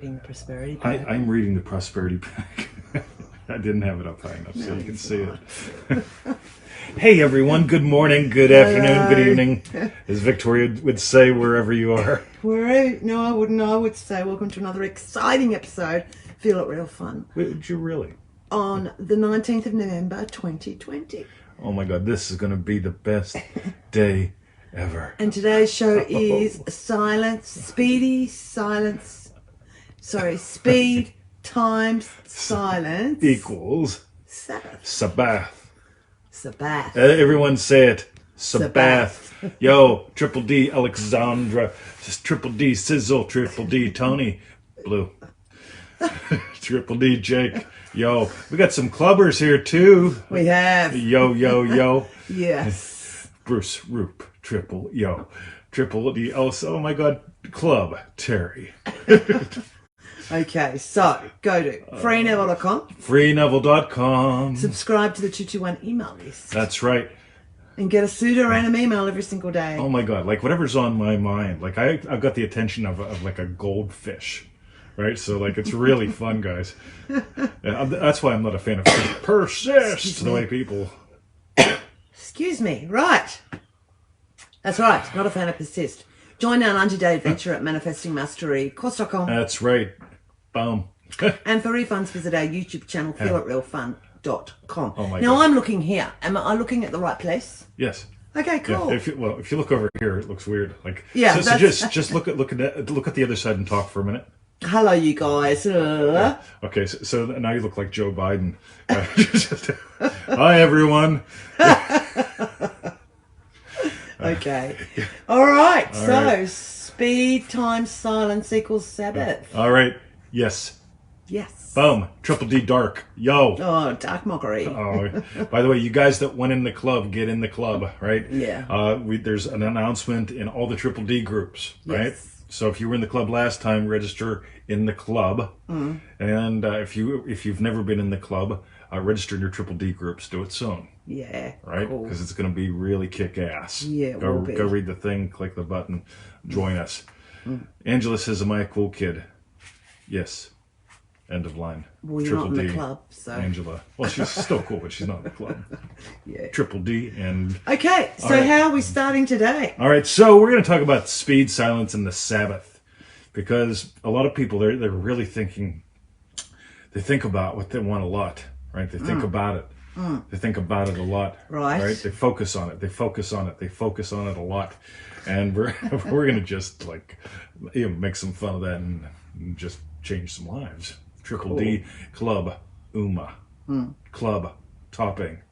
reading the prosperity pack. I'm reading the prosperity pack. I didn't have it up high enough so you can see it. Hey everyone, good morning, good afternoon, good evening, as Victoria would say wherever you are. No, I wouldn't. I would say welcome to another exciting episode. Feel it real fun. Would you really? On the 19th of November 2020. Oh my God, this is going to be the best day ever. And today's show is speed times silence equals Sabbath. Sabbath. Everyone say it. Sabbath. Yo, Triple D Alexandra, just Triple D Sizzle, Triple D Tony Blue, Triple D Jake. Yo, we got some clubbers here too. We have. Yo. Yes. Bruce Roop, Triple Yo, Triple D also. Oh my God, Club Terry. Okay, so go to freeneville.com. Freeneville.com. Subscribe to the 221 email list. That's right. And get a pseudo-random email every single day. Oh my God, like whatever's on my mind. Like I've got the attention of like a goldfish, right? So like it's really fun, guys. And that's why I'm not a fan of persist the way people. Excuse me, right. That's right, not a fan of persist. Join our 90-day adventure at manifestingmasterycourse.com. That's right. Boom. And for refunds, visit our YouTube channel, feelitrealfun.com. Oh my now, God. I'm looking here. Am I looking at the right place? Yes. Okay, cool. Yeah, if you look over here, it looks weird. Like yeah, so just look at the other side and talk for a minute. Hello, you guys. Okay, so now you look like Joe Biden. Hi, everyone. Okay. All right. All so right. speed times silence equals Sabbath. All right. Yes. Yes. Boom. Triple D Dark. Yo. Oh, dark mockery. Oh, by the way, you guys that went in the club, get in the club, right? Yeah. There's an announcement in all the Triple D groups, right? Yes. So if you were in the club last time, register in the club. Mm. And if you've never been in the club, register in your Triple D groups. Do it soon. Yeah. Right? Cool. Because it's going to be really kick-ass. Yeah, it go, will be. Go read the thing, click the button, join us. Angela says, am I a cool kid? Yes. End of line. Well, you're Triple not in D, the club, so... Angela. Well, she's still cool, but she's not in the club. Yeah. Triple D and... Okay, so right. how are we starting today? All right, so we're going to talk about speed, silence, and the Sabbath. Because a lot of people, they're really thinking... They think about what they want a lot, right? They think about it. They think about it a lot. Right. They focus on it. They focus on it. They focus on it a lot. And we're going to just like make some fun of that and just change some lives. Triple D Club Uma. Club Topping.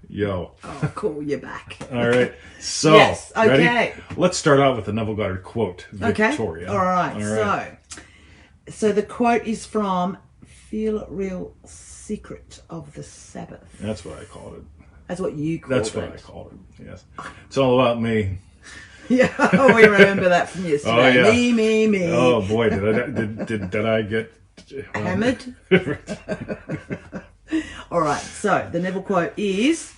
Yo. Oh, cool, you're back. All right. So, yes, okay. Ready? Let's start out with the Neville Goddard quote. Victoria. Okay. All right. So the quote is from Feel It Real Secret of the Sabbath. That's what I called it. That's what you called it. That's what I called it. Yes. It's all about me. Yeah, we remember that from yesterday. Oh, yeah. Me. Oh boy, did I get hammered? All right. So the Neville quote is: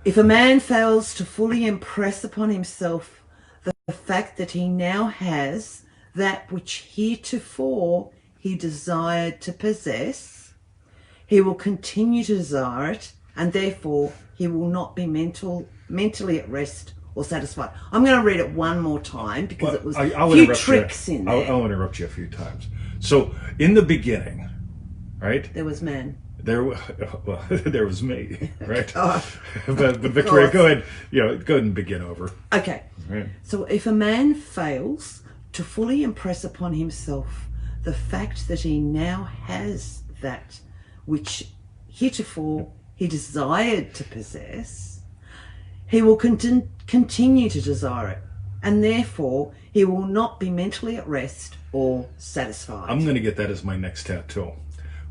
"If a man fails to fully impress upon himself the fact that he now has that which heretofore he desired to possess, he will continue to desire it, and therefore he will not be mentally at rest or satisfied." I'm going to read it one more time because it was a few tricks in there. I'll interrupt you a few times. So, in the beginning, right? There was man. There was me, right? Oh, but Victoria, go ahead. Go ahead and begin over. Okay. Right. So, if a man fails to fully impress upon himself the fact that he now has that which heretofore he desired to possess, he will continue to desire it, and therefore he will not be mentally at rest or satisfied. I'm going to get that as my next tattoo.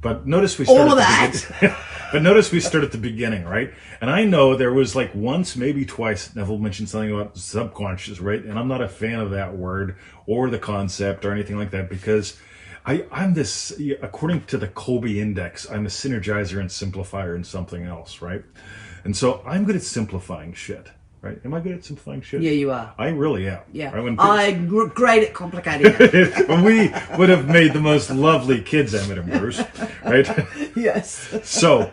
But notice we start all of at that. But notice we start at the beginning, right? And I know there was like once, maybe twice, Neville mentioned something about subconscious, right? And I'm not a fan of that word or the concept or anything like that because I'm this, according to the Colby Index, I'm a synergizer and simplifier and something else, right? And so I'm good at simplifying shit, right? Am I good at simplifying shit? Yeah, you are. I really am. Yeah. Right? I'm great at complicating it. We would have made the most lovely kids, Emmett and Bruce, right? Yes. So,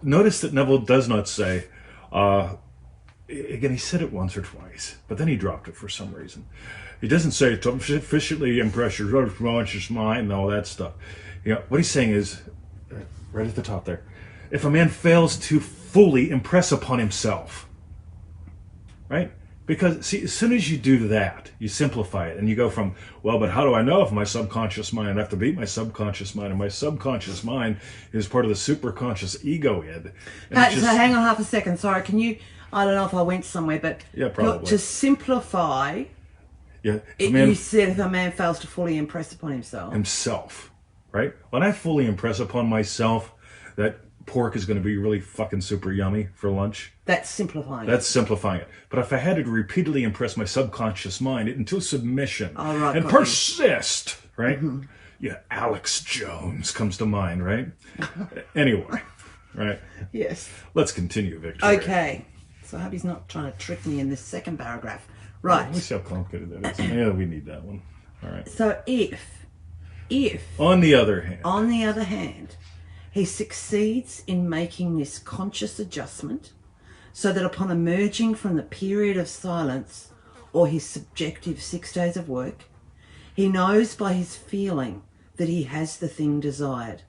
notice that Neville does not say, again, he said it once or twice, but then he dropped it for some reason. He doesn't say to sufficiently impress your conscious mind and all that stuff. You know, what he's saying is, right at the top there, if a man fails to fully impress upon himself, right? Because, see, as soon as you do that, you simplify it, and you go from, well, but how do I know if my subconscious mind, I have to beat my subconscious mind, and my subconscious mind is part of the superconscious ego id. So hang on half a second. Sorry, can you, I don't know if I went somewhere, but yeah, probably. To simplify, yeah, you said if a man fails to fully impress upon himself. Right? When I fully impress upon myself that pork is going to be really fucking super yummy for lunch. That's simplifying. That's simplifying it. But if I had to repeatedly impress my subconscious mind into submission and persist, right? Mm-hmm. Yeah, Alex Jones comes to mind, right? Anyway, right? Yes. Let's continue, Victoria. Okay. So I hope he's not trying to trick me in this second paragraph. Right. Let me see how complicated that is. Yeah, we need that one. All right. So if on the other hand, he succeeds in making this conscious adjustment so that upon emerging from the period of silence or his subjective 6 days of work, he knows by his feeling that he has the thing desired,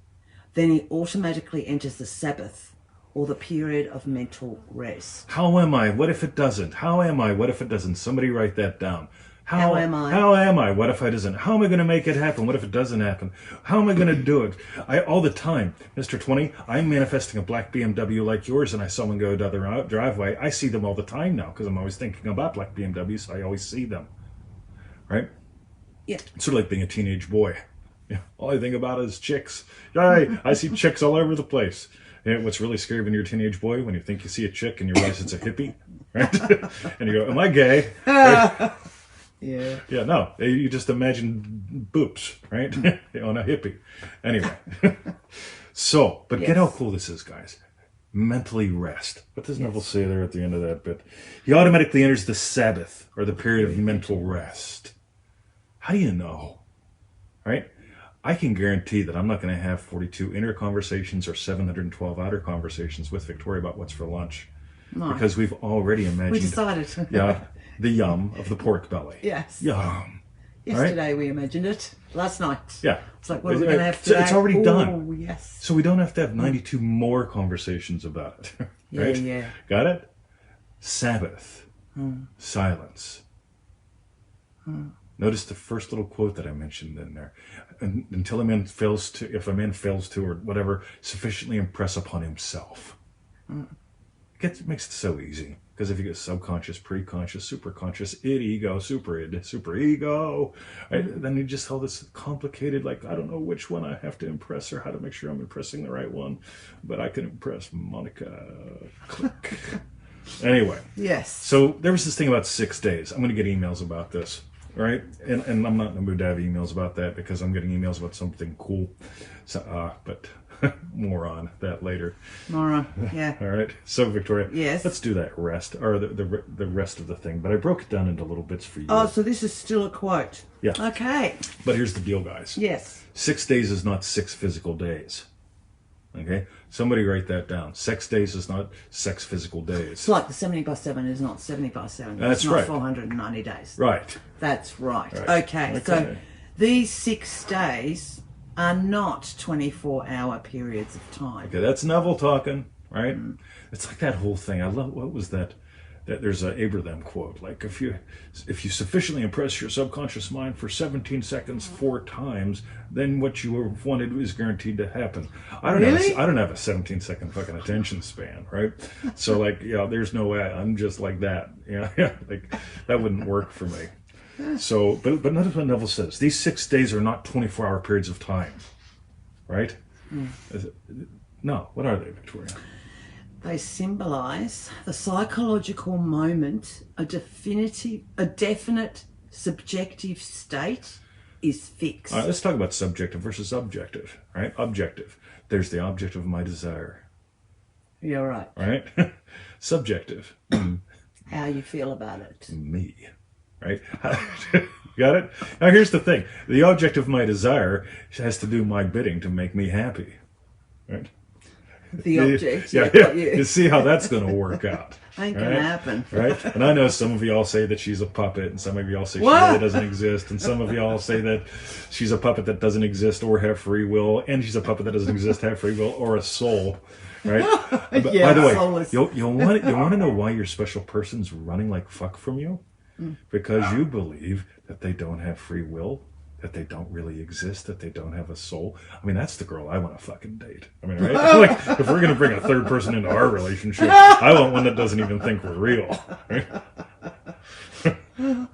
then he automatically enters the Sabbath or the period of mental rest. How am I? What if it doesn't? How am I? What if it doesn't? Somebody write that down. How am I? How am I? What if I doesn't? How am I going to make it happen? What if it doesn't happen? How am I going to do it? All the time, Mr. 20, I'm manifesting a black BMW like yours, and I saw one go down the driveway. I see them all the time now because I'm always thinking about black BMWs, so I always see them. Right? Yeah. It's sort of like being a teenage boy. Yeah. All I think about is chicks. I see chicks all over the place. And what's really scary when you're a teenage boy, when you think you see a chick and you realize it's a hippie, right? And you go, am I gay? Right? Yeah. Yeah, no. You just imagine boobs, right? On a hippie. Anyway. So, but get how cool this is, guys. Mentally rest. What does Neville say there at the end of that bit? He automatically enters the Sabbath, or the period of mental rest. How do you know? Right? I can guarantee that I'm not going to have 42 inner conversations or 712 outer conversations with Victoria about what's for lunch. No. Because we've already imagined... We decided. Yeah. The yum of the pork belly. Yes. Yum. Yesterday we imagined it. Last night. Yeah. It's like, what are we going to have today? It's already done. Oh, yes. So we don't have to have 92 more conversations about it. Right? Yeah. Got it? Sabbath. Silence. Notice the first little quote that I mentioned in there. Until a man fails to, if a man fails to, or whatever, sufficiently impress upon himself. It makes it so easy. Because if you get subconscious, preconscious, superconscious, id, ego, super ego, right? Then you just have this complicated, like, I don't know which one I have to impress or how to make sure I'm impressing the right one, but I can impress Monica. Click. Anyway. Yes. So there was this thing about 6 days. I'm going to get emails about this, right? And I'm not in the mood to have emails about that because I'm getting emails about something cool. So, but... more on that later. More on, yeah. All right. So, Victoria, yes, let's do that rest, or the rest of the thing. But I broke it down into little bits for you. Oh, so this is still a quote. Yeah. Okay. But here's the deal, guys. Yes. 6 days is not 6 physical days. Okay? Somebody write that down. 6 days is not 6 physical days. It's like the 70/7 is not 70/7. That's it's not right. 490 days. Right. That's right. Okay. So these 6 days are not 24-hour periods of time. Okay, that's Neville talking, right? It's like that whole thing. I love, what was that? There's an Abraham quote, like if you sufficiently impress your subconscious mind for 17 seconds 4 times, then what you wanted is guaranteed to happen. I don't have a 17-second fucking attention span, right? So like, yeah, there's no way I'm just like that. Yeah, like that wouldn't work for me. So, but notice what Neville says. These 6 days are not 24-hour periods of time, right? No, what are they, Victoria? They symbolize the psychological moment. A definite subjective state is fixed. All right, let's talk about subjective versus objective, right? Objective. There's the object of my desire. You're right. Right? Subjective. how you feel about it. Me. Right? Got it? Now here's the thing. The object of my desire has to do my bidding to make me happy. Right? The object, yeah. got you. You see how that's going to work out. Ain't gonna happen. Right? And I know some of y'all say that she's a puppet, and some of y'all say she What? really doesn't exist, and some of y'all say that she's a puppet that doesn't exist or have free will, and she's a puppet that doesn't exist, have free will, or a soul. Right? Yeah, by the way, soulless. you'll want to know why your special person's running like fuck from you? Because you believe that they don't have free will, that they don't really exist, that they don't have a soul. I mean, that's the girl I want to fucking date. I mean, right? Like, if we're going to bring a third person into our relationship, I want one that doesn't even think we're real. Right?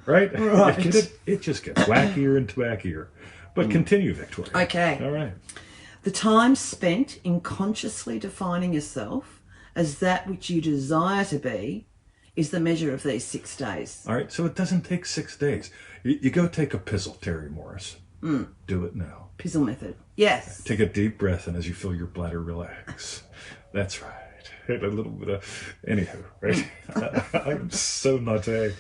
Right? It just gets wackier and wackier. But continue, Victoria. Okay. All right. The time spent in consciously defining yourself as that which you desire to be is the measure of these 6 days. All right, so it doesn't take 6 days. You go take a pizzle, Terry Morris. Do it now. Pizzle method. Yes. Take a deep breath in as you feel your bladder relax. That's right. A little bit of... Anywho, right? I'm so naughty.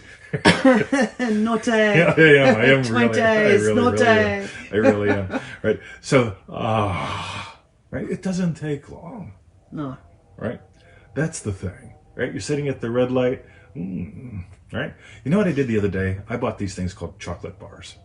Naughty. Yeah, I am really. I really am. Right? So, right? It doesn't take long. No. Right? That's the thing. Right? You're sitting at the red light. Right? You know what I did the other day? I bought these things called chocolate bars.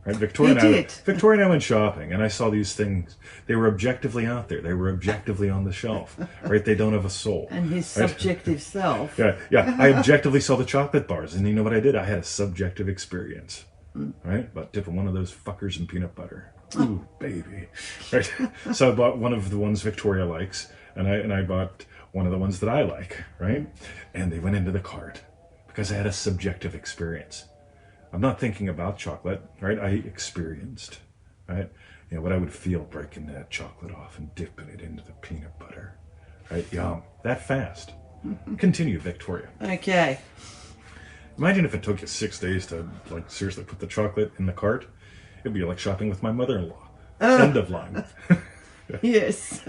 Right? Victoria and I went shopping, and I saw these things. They were objectively out there. They were objectively on the shelf. Right? They don't have a soul. And his subjective self. Yeah. I objectively saw the chocolate bars, and you know what I did? I had a subjective experience. Right? About dipping one of those fuckers in peanut butter. Ooh, baby. Right? So I bought one of the ones Victoria likes, and I bought one of the ones that I like, right? And they went into the cart because I had a subjective experience. I'm not thinking about chocolate, right? I experienced, right? You know, what I would feel breaking that chocolate off and dipping it into the peanut butter, right? Yum. That fast. Continue, Victoria. Okay. Imagine if it took you 6 days to, like, seriously put the chocolate in the cart. It'd be like shopping with my mother-in-law. End of line. Yes.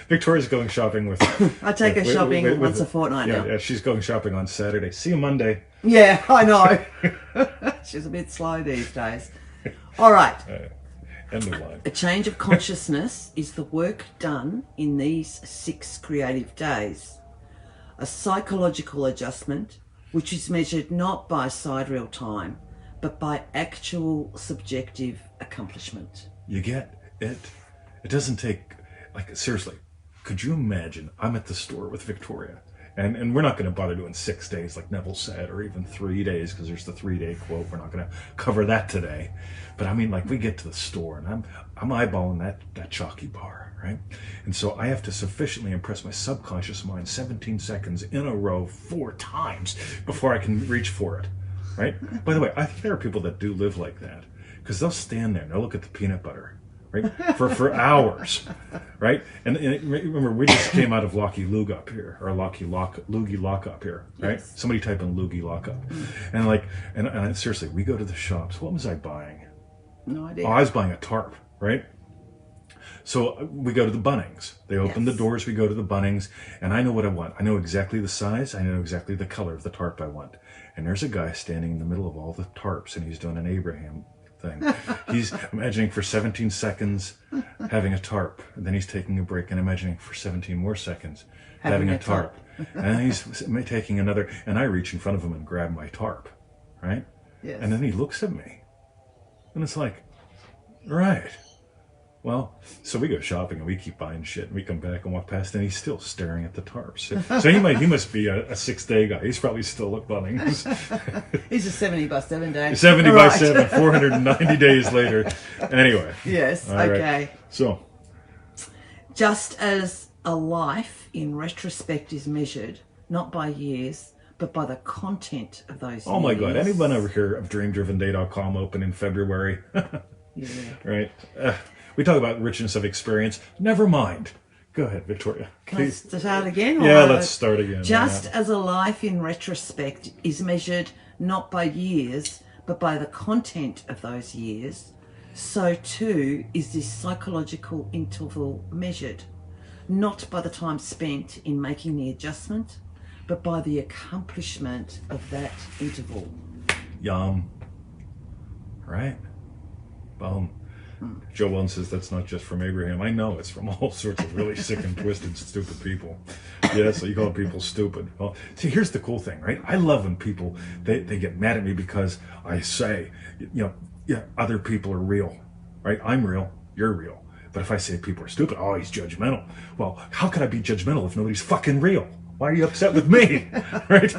Victoria's going shopping with... I take her shopping once a fortnight now. Yeah, she's going shopping on Saturday. See you Monday. Yeah, I know. She's a bit slow these days. All right. End of line. A change of consciousness is the work done in these 6 creative days. A psychological adjustment, which is measured not by sidereal time, but by actual subjective accomplishment. You get it? It doesn't take, like, seriously, could you imagine I'm at the store with Victoria, and we're not going to bother doing 6 days like Neville said, or even 3 days, because there's the 3-day quote. We're not going to cover that today. But I mean, like, we get to the store, and I'm eyeballing that chalky bar, right? And so I have to sufficiently impress my subconscious mind 17 seconds in a row 4 times before I can reach for it, right? By the way, I think there are people that do live like that, because they'll stand there and they'll look at the peanut butter, right, for hours, right? And remember, we just came out of Loogie Loog up here, or Loogie Lock up here, right? Yes. Somebody type in Loogie Lock up, and seriously, we go to the shops. What was I buying? No idea. Oh, I was buying a tarp, right? So we go to the Bunnings. They open the doors. We go to the Bunnings, and I know what I want. I know exactly the size. I know exactly the color of the tarp I want. And there's a guy standing in the middle of all the tarps, and he's doing an Abraham thing. He's imagining for 17 seconds having a tarp, and then he's taking a break and imagining for 17 more seconds having a tarp. And then he's taking another, and I reach in front of him and grab my tarp, right? Yes. And then he looks at me, and it's like, right. Well, so we go shopping and we keep buying shit, and we come back and walk past, and he's still staring at the tarps. So he must be a 6-day guy. He's probably still at Bunnings. He's a 70 by 7 day. 70 by 7, 490 days later. Anyway. Yes. All Okay. Right. So, just as a life in retrospect is measured not by years, but by the content of those years. Oh my God! Anyone over here of DreamDrivenDay.com open in February? Yeah. Right. We talk about richness of experience. Never mind. Go ahead, Victoria. Let's start again? Yeah, let's start again. Just as a life in retrospect is measured not by years, but by the content of those years, so too is this psychological interval measured, not by the time spent in making the adjustment, but by the accomplishment of that interval. Yum. Right? Boom. Joe Wells says that's not just from Abraham. I know it's from all sorts of really sick and twisted, stupid people. Yeah, so you call people stupid. Well, see, here's the cool thing, right? I love when people, they get mad at me because I say, other people are real, right? I'm real, you're real. But if I say people are stupid, oh, he's judgmental. Well, how could I be judgmental if nobody's fucking real? Why are you upset with me, right?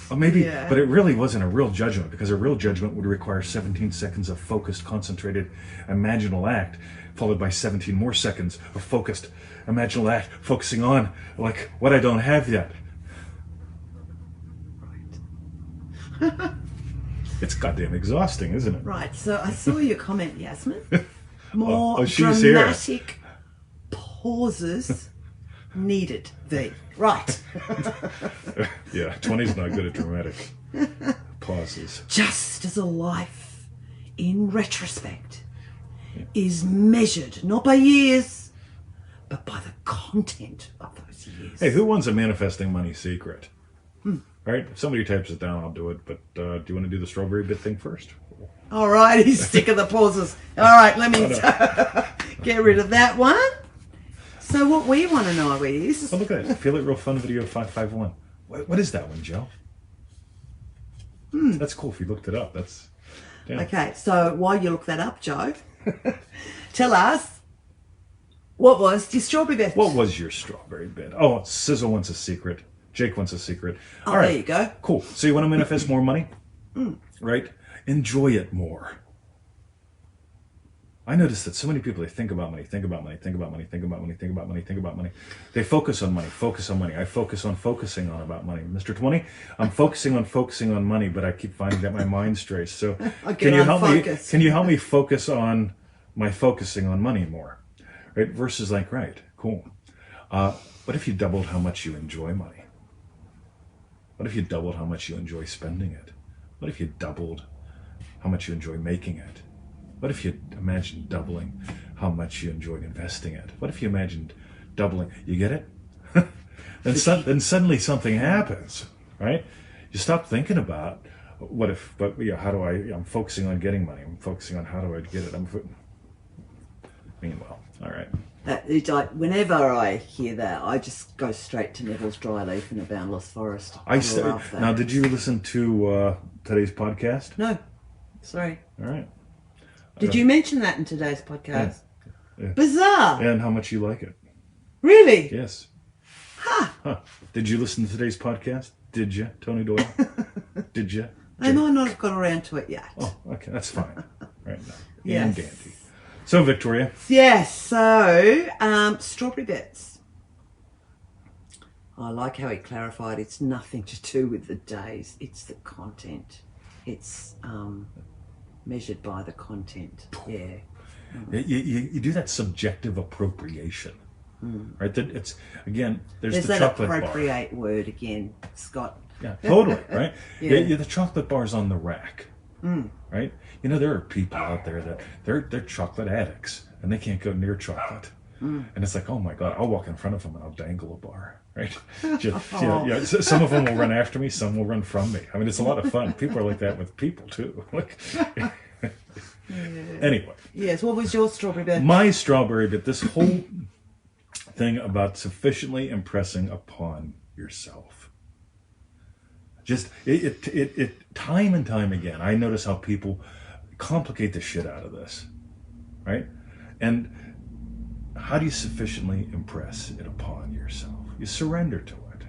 Well, maybe, but it really wasn't a real judgment, because a real judgment would require 17 seconds of focused, concentrated, imaginal act, followed by 17 more seconds of focused, imaginal act, focusing on, like, what I don't have yet. Right. It's goddamn exhausting, isn't it? Right, so I saw your comment, Yasmin. More she's dramatic pauses needed. Right. Yeah, 20's not good at dramatic pauses. Just as a life, in retrospect, is measured not by years, but by the content of those years. Hey, who wants a manifesting money secret? Right? If somebody types it down, I'll do it. But do you want to do the strawberry bit thing first? All right, he's sick of the pauses. All right, let me get rid of that one. So what we want to know is... Oh, look at that. Feel It Real Fun Video 551. What is that one, Joe? That's cool if you looked it up. That's... Damn. Okay, so while you look that up, Joe, tell us, what was your strawberry bit? What was your strawberry bit? Oh, Sizzle wants a secret. Jake wants a secret. Oh, all right. There you go. Cool. So you want to manifest more money? Right? Enjoy it more. I notice that so many people, they think about money, think about money, think about money, think about money, think about money, think about money. They focus on money, focus on money. I focus on focusing on about money. Mr. 20, I'm focusing on money, but I keep finding that my mind strays. So can you help me? Can you help me focus on my focusing on money more? Right? Versus like, right, cool. What if you doubled how much you enjoy money? What if you doubled how much you enjoy spending it? What if you doubled how much you enjoy making it? What if you imagined doubling how much you enjoyed investing it? What if you imagined doubling? You get it? then suddenly something happens, right? You stop thinking about how do I'm focusing on getting money. I'm focusing on how do I get it. Meanwhile, all right. It's like whenever I hear that, I just go straight to Neville's Dry Leaf in a Boundless Forest. Love that. Now, did you listen to today's podcast? No, sorry. All right. Did you mention that in today's podcast? Yeah. Bizarre. And how much you like it? Really? Yes. Huh. Did you listen to today's podcast? Did you, Tony Doyle? Did you? I might not have got around to it yet. Oh, okay, that's fine. Right now. Yes. And dandy. So, Victoria. Yes, so strawberry bits. I like how he clarified it's nothing to do with the days, it's the content. It's measured by the content. Yeah. You do that subjective appropriation. Right? That it's again, there's the that chocolate appropriate bar. word again, Scott. Yeah, totally, right? Yeah. The chocolate bar's on the rack. Right? You know, there are people out there that they're chocolate addicts and they can't go near chocolate. And it's like, oh my God, I'll walk in front of them and I'll dangle a bar, right? Some of them will run after me, some will run from me. I mean, it's a lot of fun. People are like that with people too. Anyway. Yes, what was your strawberry bit? My strawberry bit, this whole thing about sufficiently impressing upon yourself. Just it time and time again, I notice how people complicate the shit out of this, right? And how do you sufficiently impress it upon yourself? You surrender to it.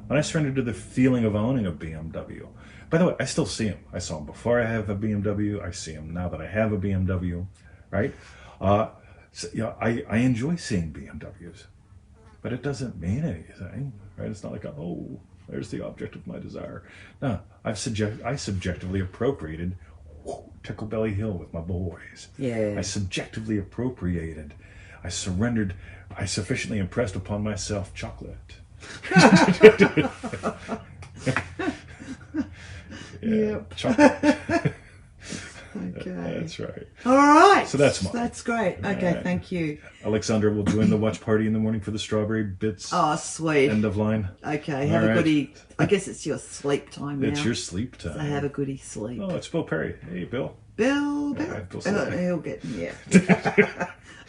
When I surrendered to the feeling of owning a BMW, by the way, I still see them. I saw them before I have a BMW. I see them now that I have a BMW, right? I enjoy seeing BMWs, but it doesn't mean anything, right? It's not like, oh, there's the object of my desire. No, I subjectively appropriated Tickle Belly Hill with my boys. Yeah. I subjectively appropriated. I surrendered. I sufficiently impressed upon myself chocolate. Yep. Chocolate. Okay. That's right. All right. So that's mine. That's great. Okay, Right. thank you. Alexandra will join the watch party in the morning for the strawberry bits. Oh, sweet. End of line. Okay, have All a right. goodie. I guess it's your sleep time now. It's your sleep time. So have a goodie sleep. Oh, it's Bill Perry. Hey, Bill. Bill. Bill's He'll get, yeah.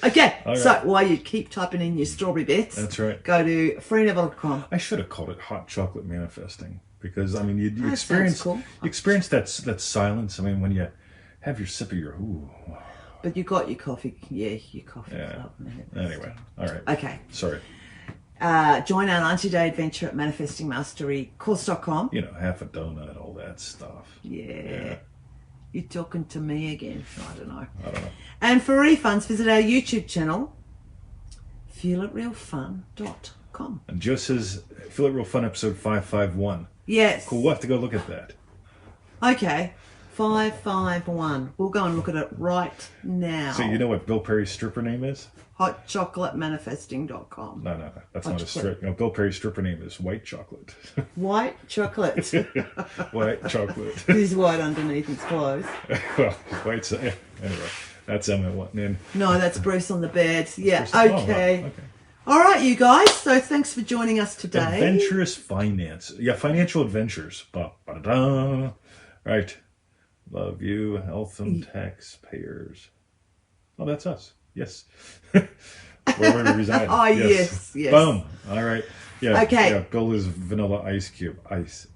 Okay, All so right. while you keep typing in your strawberry bits, That's right. go to freeneville.com. I should have called it hot chocolate manifesting because I mean you That experience sounds cool. you experience that silence. I mean when you have your sip of your But you got your coffee, your coffee Yeah. club. Anyway, all right. Okay. Sorry. Join our 90-day adventure at manifestingmasterycourse.com. You know, half a donut, all that stuff. Yeah. You're talking to me again. I don't know. I don't know. And for refunds, visit our YouTube channel, feelitrealfun.com. And Joe says, Feel It Real Fun episode 551. Yes. Cool. We'll have to go look at that. Okay. 551. We'll go and look at it right now. So you know what Bill Perry's stripper name is? hotchocolatemanifesting.com. No. That's Hot not a strip. No, Bill Perry's stripper name is White Chocolate. White chocolate. White Chocolate. He's white underneath his clothes. Well, white. Anyway, that's Emma wanting in. No, that's Bruce on the bed. Yeah, Oh, right, okay. All right, you guys. So thanks for joining us today. Adventurous finance. Yeah, financial adventures. Ba-ba-da-da. Right. Love you, health and taxpayers. Oh, that's us. Yes. Where we reside. Oh, yes. Boom. All right. Yeah. Okay. Yeah, Bill is vanilla ice cube. Ice,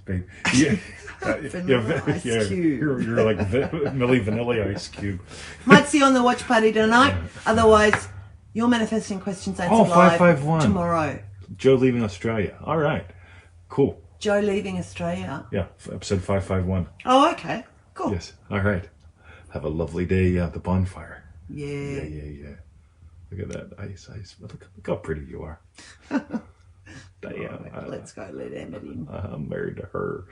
babe. Yeah. Vanilla ice cube. You're like Milli Vanilli ice cube. Might see you on the watch party tonight. Otherwise, your manifesting questions answered live 551. tomorrow. Joe leaving Australia. All right. Cool. Joe leaving Australia. Yeah. Episode 551. Oh, okay. Cool. Yes. All right. Have a lovely day at the bonfire. Yeah. Yeah. Look at that ice. Look how pretty you are. Damn. Let's go let Emmett in. I'm married to her.